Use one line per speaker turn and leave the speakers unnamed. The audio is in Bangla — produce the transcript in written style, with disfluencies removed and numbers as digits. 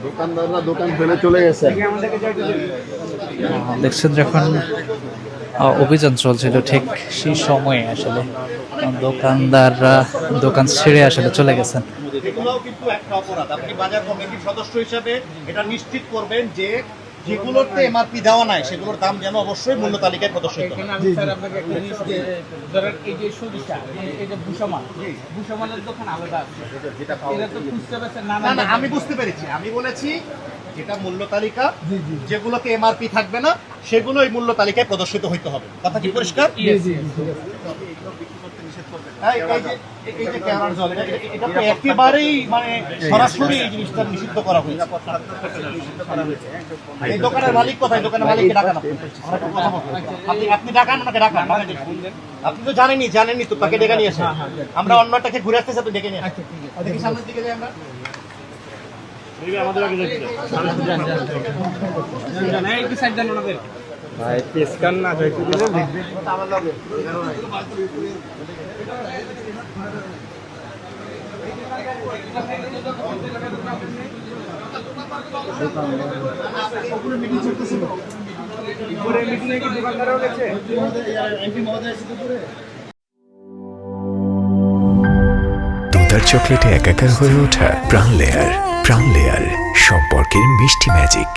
দোকানদাররা দোকান ফেলে চলে গেছে।
দেখছেন যখন অভিযান চলছিল ঠিক সেই সময়ে আসলে দোকানদাররা দোকান ছেড়ে আসলে চলে গেছেন।
এগুলোও কিন্তু একটা অপরাধ। আপনি বাজার কমিটির সদস্য হিসাবে এটা নিশ্চিত করবেন যে যেগুলোতে এমআরপি দেওয়া নাই সেগুলোর দাম যেন অবশ্যই মূল্য তালিকায় প্রদর্শিত হয়।
আমি স্যার আপনাকে একটা জিনিস দিয়ে ধরেন এই যে সরিষা এই যে ভূষমানের দোকান আলাদা আছে, এটা তো খুঁজতে পারছেন না
না না, আমি বুঝতে পেরেছি। আমি বলেছি যেটা মূল্য তালিকা, যেগুলোতে এমআরপি থাকবে না সেগুলো এই মূল্য তালিকায় প্রদর্শিত হইতে হবে। কথা কি পরিষ্কার? এই যে কেওড়ার জল, এটা তো একেবারেই মানে সরাসরি এই জিনিসটা নিষিদ্ধ করা হয়েছে। এই দোকানের মালিক কোথায়? দোকানের মালিককে ডাকান আপনি। আপনি ডাকান, ওনাকে ডাকান। আপনি তো জানেনই তো, তাকে ডেকে নিয়ে আসেন। আমরা অন্যটাকে ঘুরে আসতেছি, আপনি ডেকে নিয়ে আসেন। দেখি সামনের দিকে যাই আমরা।
ভাই পেসকান না যাইতে দিলে দেখবে আমার লাগে
দুধার চকলেটে একাকার হয়ে ওঠা প্রাণ লেয়ার সম্পর্কের মিষ্টি ম্যাজিক।